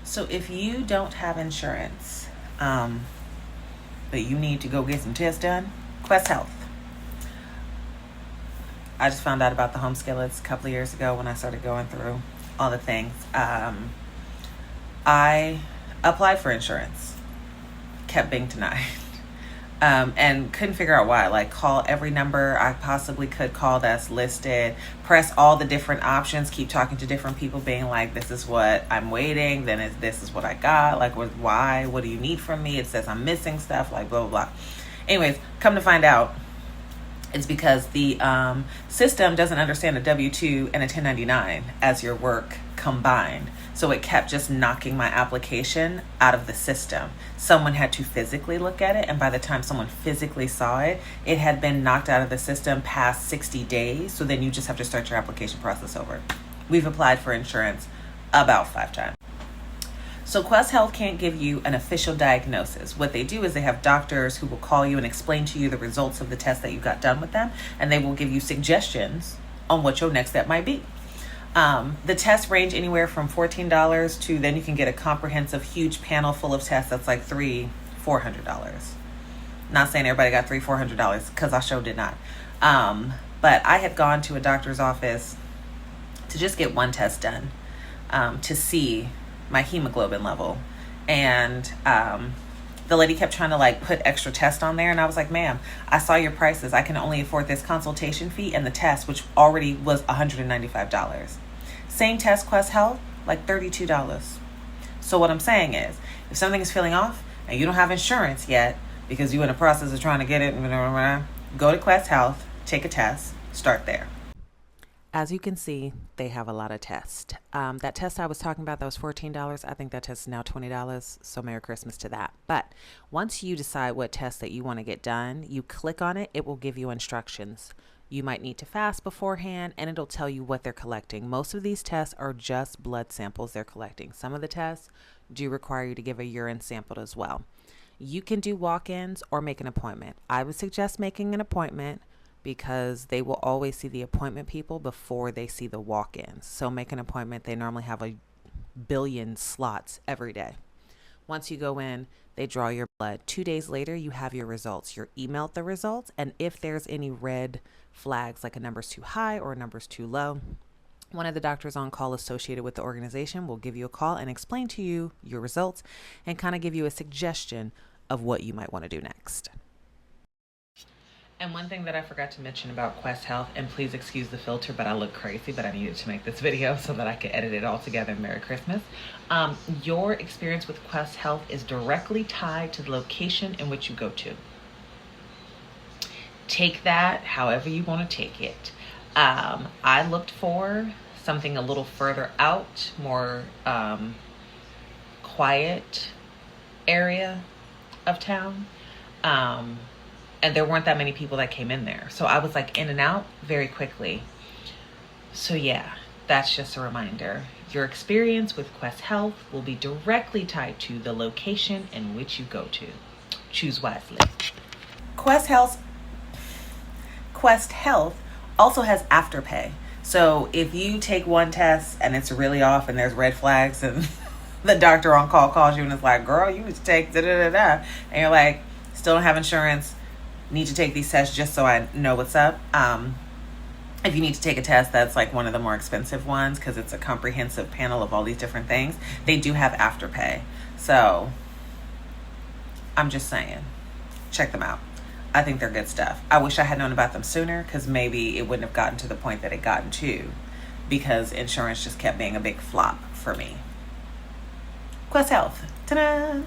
So if you don't have insurance, but you need to go get some tests done, Quest Health. I just found out about the home skillets a couple of years ago when I started going through all the things. I applied for insurance, kept being denied, and couldn't figure out why. Like, call every number I possibly could call that's listed, press all the different options, keep talking to different people, being like, this is what I'm waiting, then this is what I got, like, why, what do you need from me? It says I'm missing stuff, like, blah, blah, blah. Anyways, come to find out, it's because the system doesn't understand a W-2 and a 1099 as your work combined. So it kept just knocking my application out of the system. Someone had to physically look at it, and by the time someone physically saw it, it had been knocked out of the system past 60 days. So then you just have to start your application process over. We've applied for insurance about 5 times. So Quest Health can't give you an official diagnosis. What they do is they have doctors who will call you and explain to you the results of the test that you got done with them, and they will give you suggestions on what your next step might be. The tests range anywhere from $14 to then you can get a comprehensive huge panel full of tests that's like $400. Not saying everybody got $400 because I sure did not. But I had gone to a doctor's office to just get one test done to see my hemoglobin level, and the lady kept trying to like put extra tests on there, and I was like, ma'am, I saw your prices. I can only afford this consultation fee and the test, which already was $195. Same test, Quest Health, like $32. So what I'm saying is, if something is feeling off and you don't have insurance yet because you're in the process of trying to get it, go to Quest Health, take a test, start there. As you can see, they have a lot of tests. That test I was talking about that was $14, I think that test is now $20, so Merry Christmas to that. But once you decide what test that you want to get done, you click on it, it will give you instructions. You might need to fast beforehand, and it'll tell you what they're collecting. Most of these tests are just blood samples they're collecting. Some of the tests do require you to give a urine sample as well. You can do walk-ins or make an appointment. I would suggest making an appointment because they will always see the appointment people before they see the walk-ins. So make an appointment. They normally have a billion slots every day. Once you go in, they draw your blood. 2 days later, you have your results. You're emailed the results, and if there's any red flags, like a number's too high or a number's too low, one of the doctors on call associated with the organization will give you a call and explain to you your results and kind of give you a suggestion of what you might want to do next. And one thing that I forgot to mention about Quest Health, and please excuse the filter, but I look crazy, but I needed to make this video so that I could edit it all together. Merry Christmas. Your experience with Quest Health is directly tied to the location in which you go to. Take that however you want to take it. I looked for something a little further out, more quiet area of town. And there weren't that many people that came in there. So I was like in and out very quickly. So yeah, that's just a reminder. Your experience with Quest Health will be directly tied to the location in which you go to. Choose wisely. Quest Health also has afterpay. So if you take one test and it's really off and there's red flags and the doctor on call calls you and is like, girl, you need to take da-da-da-da. And you're like, still don't have insurance, need to take these tests just so I know what's up. If you need to take a test that's like one of the more expensive ones because it's a comprehensive panel of all these different things, they do have afterpay. So I'm just saying, check them out. I think they're good stuff. I wish I had known about them sooner because maybe it wouldn't have gotten to the point that it gotten to because insurance just kept being a big flop for me. Quest Health. Ta-da!